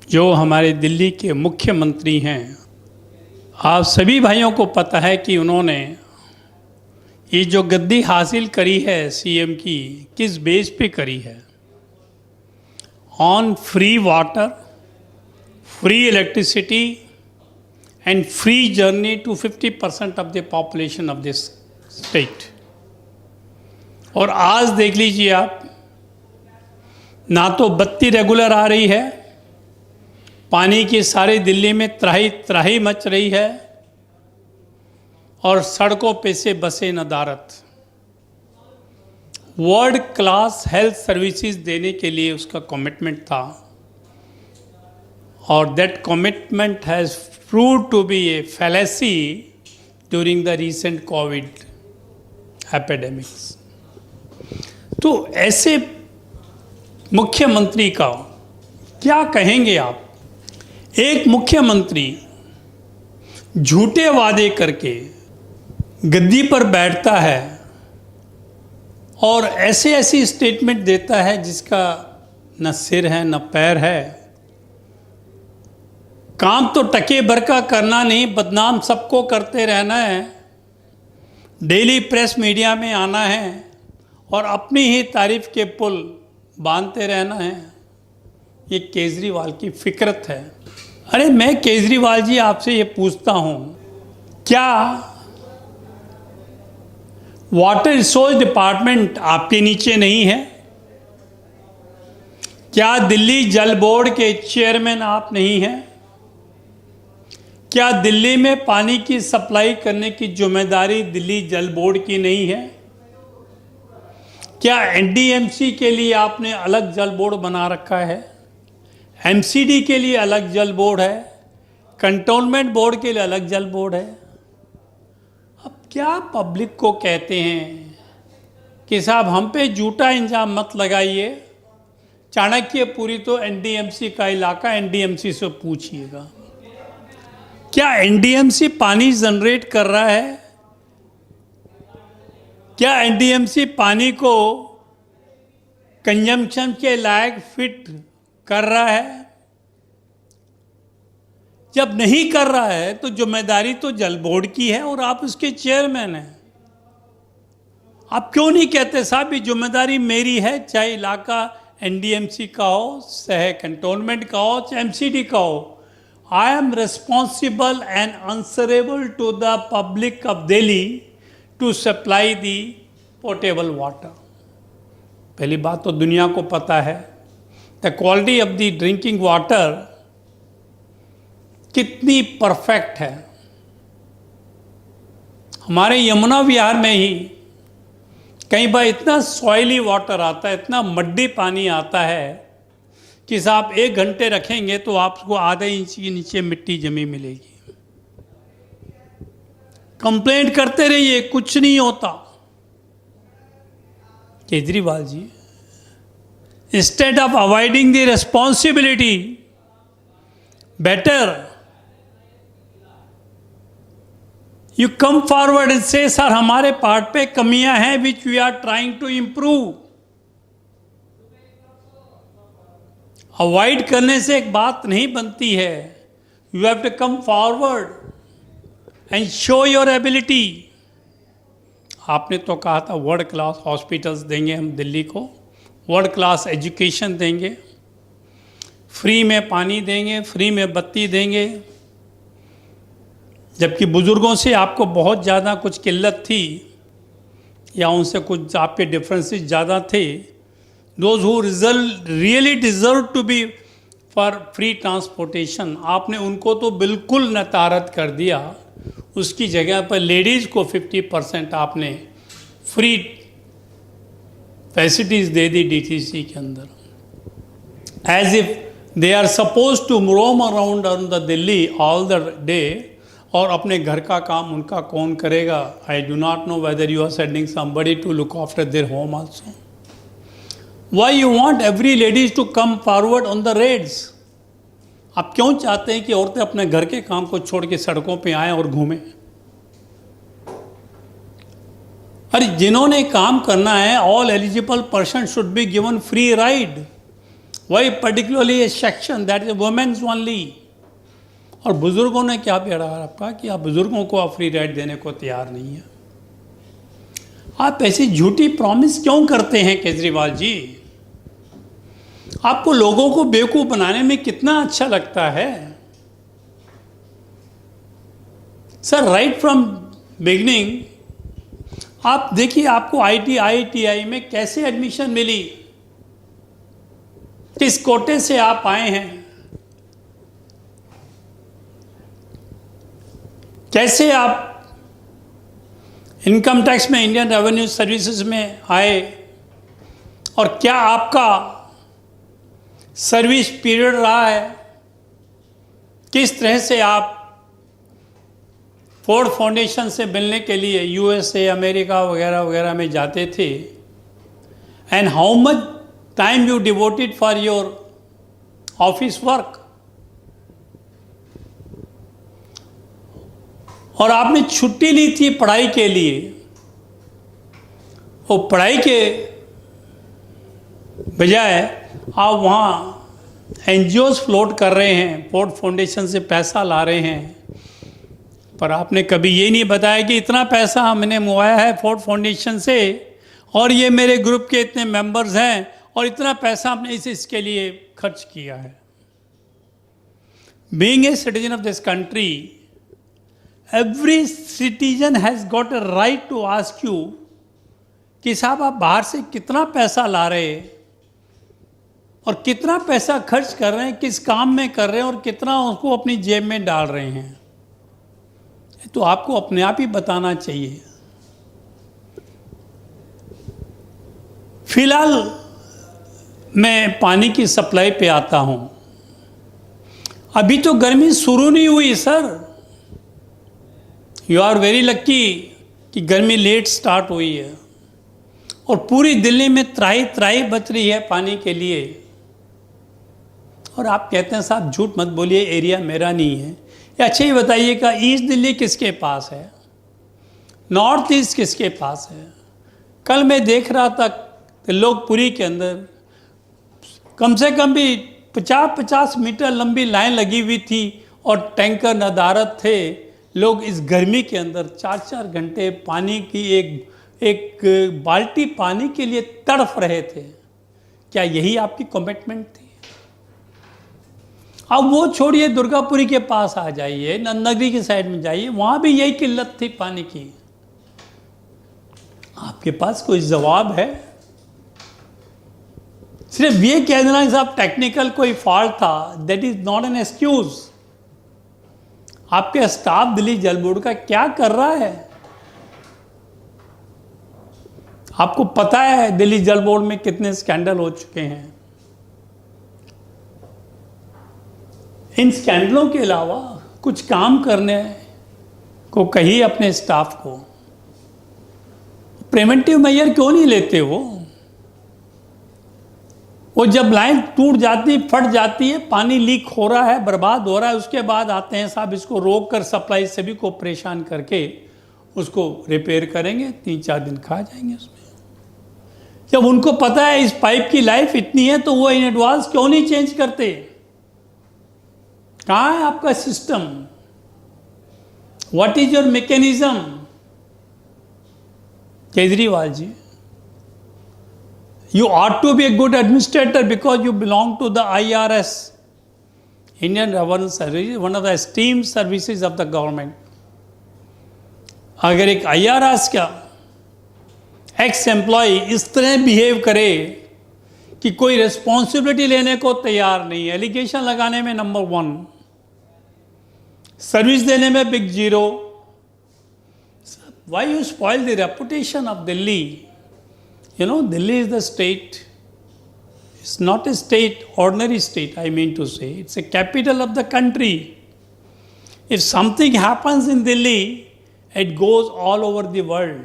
जो हमारे दिल्ली के मुख्यमंत्री हैं, आप सभी भाइयों को पता है कि उन्होंने ये जो गद्दी हासिल करी है सीएम की, किस बेस पे करी है? On free water, free electricity and free journey to 50% of the population of this state. और आज देख लीजिए आप, ना तो बत्ती रेगुलर आ रही है, पानी की सारी दिल्ली में त्राही त्राही मच रही है, और सड़कों पे से बसे नदारत। वर्ल्ड क्लास हेल्थ सर्विसेज देने के लिए उसका कमिटमेंट था, और that commitment has proved to be a fallacy during the recent covid epidemics. तो ऐसे मुख्यमंत्री का क्या कहेंगे आप? एक मुख्यमंत्री झूठे वादे करके गद्दी पर बैठता है और ऐसे ऐसी स्टेटमेंट देता है जिसका न सिर है न पैर है। काम तो टके भर का करना नहीं, बदनाम सबको करते रहना है, डेली प्रेस मीडिया में आना है और अपनी ही तारीफ के पुल बांधते रहना है। ये केजरीवाल की फिक्रत है। अरे मैं केजरीवाल जी आपसे ये पूछता हूँ, क्या वाटर रिसोर्स डिपार्टमेंट आपके नीचे नहीं है? क्या दिल्ली जल बोर्ड के चेयरमैन आप नहीं हैं? क्या दिल्ली में पानी की सप्लाई करने की जिम्मेदारी दिल्ली जल बोर्ड की नहीं है? क्या एनडीएमसी के लिए आपने अलग जल बोर्ड बना रखा है? एमसीडी के लिए अलग जल बोर्ड है, कंटोनमेंट बोर्ड के लिए अलग जल बोर्ड है। अब क्या पब्लिक को कहते हैं कि साहब हम पे झूठा इंजाम मत लगाइए, चाणक्यपुरी तो एनडीएमसी का इलाका, एनडीएमसी से पूछिएगा। क्या एनडीएमसी पानी जनरेट कर रहा है? क्या एनडीएमसी पानी को कंजम्पशन के लायक फिट कर रहा है? जब नहीं कर रहा है तो जिम्मेदारी तो जल बोर्ड की है और आप उसके चेयरमैन हैं। आप क्यों नहीं कहते साहब ये जिम्मेदारी मेरी है, चाहे इलाका एनडीएमसी का हो, चाहे कंटोनमेंट का हो, चाहे एमसीडी का हो। I am responsible and answerable to the public of Delhi to supply the portable water. पहली बात तो दुनिया को पता है the quality of the drinking water कितनी परफेक्ट है। हमारे यमुना विहार में ही कई बार इतना सॉइली वाटर आता है, इतना मड्डी पानी आता है कि साहब 1 घंटे रखेंगे तो आपको आधे इंच के नीचे मिट्टी जमी मिलेगी। कंप्लेंट करते रहिए, कुछ नहीं होता। Kejriwal ji, instead of avoiding the responsibility, better you come forward and say sir हमारे पार्ट पे कमियां हैं which we are trying to improve. Avoid करने से एक बात नहीं बनती है, you have to come forward and show your ability. आपने तो कहा था वर्ल्ड क्लास हॉस्पिटल्स देंगे हम दिल्ली को, वर्ल्ड क्लास एजुकेशन देंगे, फ्री में पानी देंगे, फ्री में बत्ती देंगे। जबकि बुज़ुर्गों से आपको बहुत ज़्यादा कुछ किल्लत थी या उनसे कुछ आपके डिफरेंसेस ज़्यादा थे। Those who really deserve to be for free transportation, आपने उनको तो बिल्कुल नतारत कर दिया। उसकी जगह पर लेडीज़ को 50% आपने फ्री फैसिलिटीज़ दे दी डीटीसी के अंदर, as if they are suppose to roam around on the Delhi all the day. और अपने घर का काम उनका कौन करेगा? I do not know whether you are sending somebody to look after their home also. Why you want every ladies to come forward on the roads? आप क्यों चाहते हैं कि औरतें अपने घर के काम को छोड़ के सड़कों पे आएं और घूमें? अरे जिन्होंने काम करना है, all eligible person should be given free ride. वही particularly a section that is women's only. और बुजुर्गों ने क्या पढ़ा आपका कि आप बुजुर्गों को आप फ्री राइड देने को तैयार नहीं है। आप ऐसी झूठी प्रॉमिस क्यों करते हैं केजरीवाल जी? आपको लोगों को बेवकूफ बनाने में कितना अच्छा लगता है सर। राइट फ्रॉम बिगनिंग आप देखिए, आपको IITI में कैसे एडमिशन मिली, किस कोटे से आप आए हैं, कैसे आप इनकम टैक्स में इंडियन रेवेन्यू सर्विसेज में आए, और क्या आपका सर्विस पीरियड रहा है, किस तरह से आप फोर्ड फाउंडेशन से मिलने के लिए USA, अमेरिका वगैरह वगैरह में जाते थे, and how much time you devoted for your office work. और आपने छुट्टी ली थी पढ़ाई के लिए, वो पढ़ाई के बजाय आप वहाँ NGOs फ्लोट कर रहे हैं, फोर्ड फाउंडेशन से पैसा ला रहे हैं, पर आपने कभी ये नहीं बताया कि इतना पैसा हमने मुआया है फोर्ड फाउंडेशन से, और ये मेरे ग्रुप के इतने मेंबर्स हैं, और इतना पैसा हमने इसके लिए खर्च किया है। Being a citizen of this country, every citizen has got a right to ask you कि साहब आप बाहर से कितना पैसा ला रहे हैं, और कितना पैसा खर्च कर रहे हैं, किस काम में कर रहे हैं, और कितना उसको अपनी जेब में डाल रहे हैं। तो आपको अपने आप ही बताना चाहिए। फिलहाल मैं पानी की सप्लाई पे आता हूं। अभी तो गर्मी शुरू नहीं हुई sir. You are very lucky कि गर्मी लेट स्टार्ट हुई है, और पूरी दिल्ली में त्राही त्राही बच रही है पानी के लिए। और आप कहते हैं साहब झूठ मत बोलिए, एरिया मेरा नहीं है। अच्छा ये बताइएगा, ईस्ट दिल्ली किसके पास है, नॉर्थ ईस्ट किसके पास है? कल मैं देख रहा था कि लोकपुरी के अंदर कम से कम भी 50-50 मीटर लंबी लाइन लगी हुई थी, और टैंकर नदारत थे। लोग इस गर्मी के अंदर 4-4 घंटे पानी की एक बाल्टी पानी के लिए तड़फ रहे थे। क्या यही आपकी कमिटमेंट थी? अब वो छोड़िए, दुर्गापुरी के पास आ जाइए, नंदनगरी की साइड में जाइए, वहां भी यही किल्लत थी पानी की। आपके पास कोई जवाब है? सिर्फ ये कह देना कि साहब टेक्निकल कोई फॉल्ट था, that is not an excuse. आपके स्टाफ दिल्ली जल बोर्ड का क्या कर रहा है? आपको पता है दिल्ली जल बोर्ड में कितने स्कैंडल हो चुके हैं। इन स्कैंडलों के अलावा कुछ काम करने को कहिए अपने स्टाफ को। प्रिवेंटिव मेजर क्यों नहीं लेते वो जब लाइन टूट जाती, फट जाती है, पानी लीक हो रहा है, बर्बाद हो रहा है, उसके बाद आते हैं साहब इसको रोक कर सप्लाई सभी को परेशान करके उसको रिपेयर करेंगे, 3-4 दिन खा जाएंगे उसमें। जब उनको पता है इस पाइप की लाइफ इतनी है तो वो इन एडवांस क्यों नहीं चेंज करते? कहाँ है आपका system? What is your mechanism? Kejriwal ji, you ought to be a good administrator because you belong to the IRS, Indian Revenue Service, one of the esteemed services of the government. अगर एक IRS का x employ इस तरह behave करे कि कोई responsibility लेने को तैयार नहीं है, एलिगेशन लगाने में नंबर 1, सर्विस देने में big 0, why you spoil the reputation of Delhi? You know, Delhi is the state. It's not a state, ordinary state, I mean to say. It's a capital of the country. If something happens in Delhi, it goes all over the world.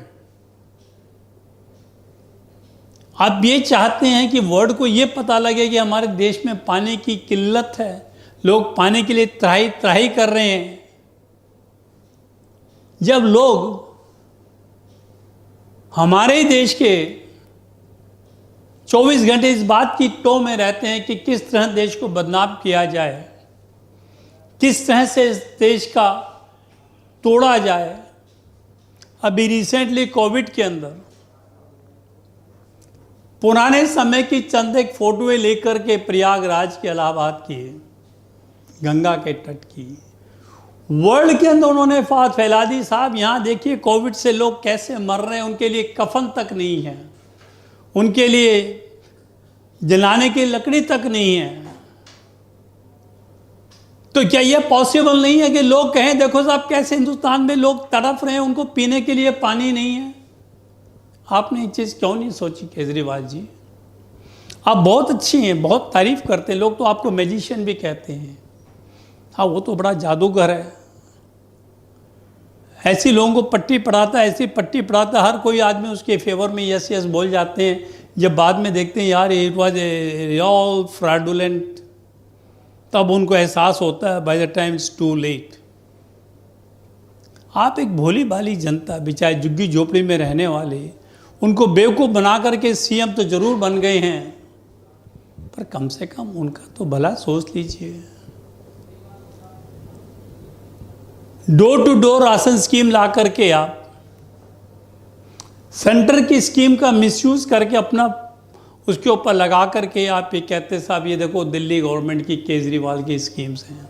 आप ये चाहते हैं कि world को ये पता लगे कि हमारे देश में पानी की किल्लत है, लोग पानी के लिए त्राही त्राही कर रहे हैं। जब लोग हमारे देश के 24 घंटे इस बात की टो में रहते हैं कि किस तरह देश को बदनाम किया जाए, किस तरह से इस देश का तोड़ा जाए। अभी रिसेंटली कोविड के अंदर पुराने समय की चंद एक फोटोएं लेकर के प्रयागराज के, इलाहाबाद की, गंगा के तट की, वर्ल्ड के अंदर उन्होंने फात फैला दी। साहब यहाँ देखिए कोविड से लोग कैसे मर रहे हैं, उनके लिए कफन तक नहीं है, उनके लिए जलाने की लकड़ी तक नहीं है। तो क्या यह पॉसिबल नहीं है कि लोग कहें देखो साहब कैसे हिंदुस्तान में लोग तड़प रहे हैं, उनको पीने के लिए पानी नहीं है। आपने ये चीज़ क्यों नहीं सोची केजरीवाल जी? आप बहुत अच्छी हैं, बहुत तारीफ करते हैं लोग, तो आपको मैजिशियन भी कहते हैं। हाँ, वो तो बड़ा जादूगर है, ऐसी लोगों को पट्टी पढ़ाता है, ऐसी पट्टी पढ़ाता, हर कोई आदमी उसके फेवर में यस यस बोल जाते हैं। जब बाद में देखते हैं यार it was a real fraudulent, तब उनको एहसास होता है by the time it's too late. आप एक भोली भाली जनता, बेचारे झुग्गी झोपड़ी में रहने वाले, उनको बेवकूफ़ बना करके सीएम तो जरूर बन गए हैं, पर कम से कम उनका तो भला सोच लीजिए। Door to door ration scheme ला करके आप सेंटर की स्कीम का मिसयूज करके अपना उसके ऊपर लगा करके आप ये कहते साहब ये देखो दिल्ली गवर्नमेंट की, केजरीवाल की स्कीम्स हैं।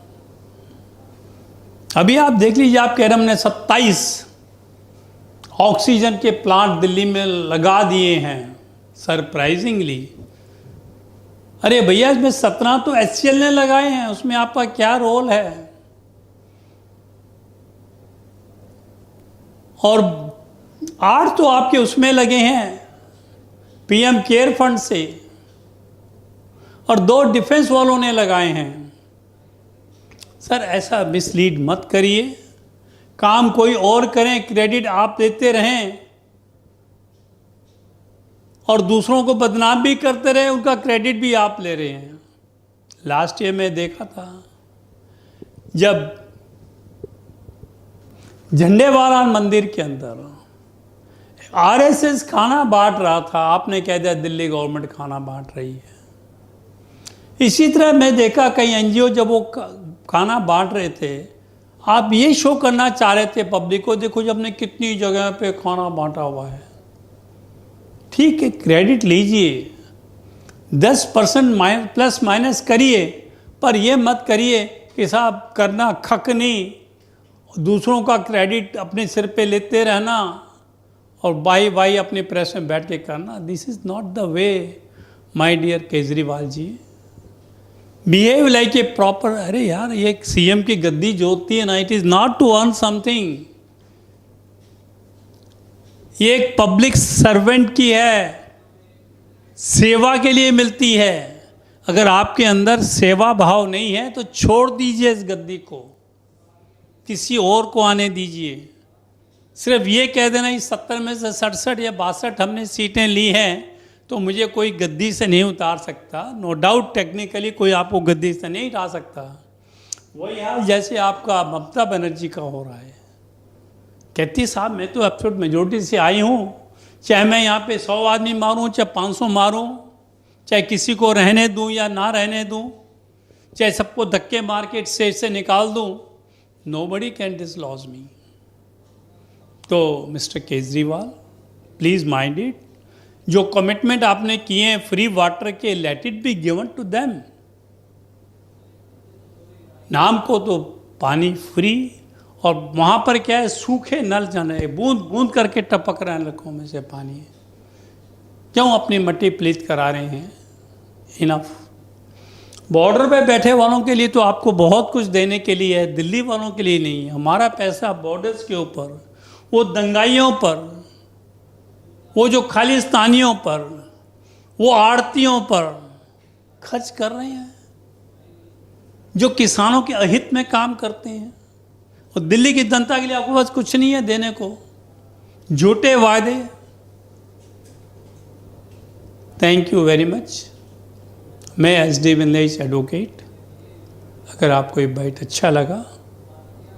अभी आप देख लीजिए, आप कह रहे हमने 27 ऑक्सीजन के प्लांट दिल्ली में लगा दिए हैं सरप्राइजिंगली। अरे भैया इसमें 17 तो HCL ने लगाए हैं, उसमें आपका क्या रोल है? और 8 तो आपके उसमें लगे हैं PM केयर फंड से, और 2 डिफेंस वालों ने लगाए हैं। सर ऐसा मिसलीड मत करिए, काम कोई और करें, क्रेडिट आप देते रहें और दूसरों को बदनाम भी करते रहे, उनका क्रेडिट भी आप ले रहे हैं। लास्ट ईयर में देखा था जब झंडेवाला मंदिर के अंदर RSS खाना बांट रहा था, आपने कह दिया दिल्ली गवर्नमेंट खाना बांट रही है। इसी तरह मैं देखा कई NGO जब वो खाना बांट रहे थे, आप ये शो करना चाह रहे थे पब्लिक को, देखो जब ने कितनी जगह पे खाना बांटा हुआ है। ठीक है, क्रेडिट लीजिए, 10% प्लस माइनस करिए, पर ये मत करिए कि साहब करना खक नहीं, दूसरों का क्रेडिट अपने सिर पे लेते रहना और बाई बाई अपने प्रेस में बैठ के करना। This is not the way my dear Kejriwal ji. Behave like a proper. अरे यार ये एक CM की गद्दी जो होती है ना, it is not to earn something, ये एक पब्लिक सर्वेंट की है, सेवा के लिए मिलती है। अगर आपके अंदर सेवा भाव नहीं है तो छोड़ दीजिए इस गद्दी को, किसी और को आने दीजिए। सिर्फ ये कह देना इस 70 में से 67 या 62 हमने सीटें ली हैं तो मुझे कोई गद्दी से नहीं उतार सकता। नो डाउट टेक्निकली कोई आपको गद्दी से नहीं उतार सकता। वही हाल जैसे आपका ममता बनर्जी का हो रहा है, कहती साहब मैं तो एब्सोल्यूट मेजोरिटी से आई हूँ, चाहे मैं यहाँ पे 100 आदमी मारूँ, चाहे 500 मारूँ, चाहे किसी को रहने दूँ या ना रहने दूँ, चाहे सबको धक्के मार के स्टेज से निकाल दूँ, नोबडी कैन डिसलॉज मी। तो mister Kejriwal please mind it, जो कमिटमेंट आपने किए हैं फ्री वाटर के, let it be given to them. नाम को तो पानी फ्री, और वहाँ पर क्या है, सूखे नल जाने, बूंद बूंद करके टपक रहे हैं लखों में से पानी। क्यों अपनी मट्टी प्लीत करा रहे हैं? इनफ। बॉर्डर पे बैठे वालों के लिए तो आपको बहुत कुछ देने के लिए है, दिल्ली वालों के लिए नहीं है। हमारा पैसा बॉर्डर्स के ऊपर, वो दंगाइयों पर, वो जो खालिस्तानियों पर, वो आड़तियों पर खर्च कर रहे हैं, जो किसानों के अहित में काम करते हैं। और दिल्ली की जनता के लिए आपके पास कुछ नहीं है देने को, झूठे वादे। Thank you very much. मैं SD विनलेश एडवोकेट। अगर आपको ये बाइट अच्छा लगा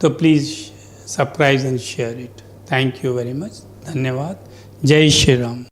तो please subscribe and share it. Thank you very much. धन्यवाद। जय श्री राम।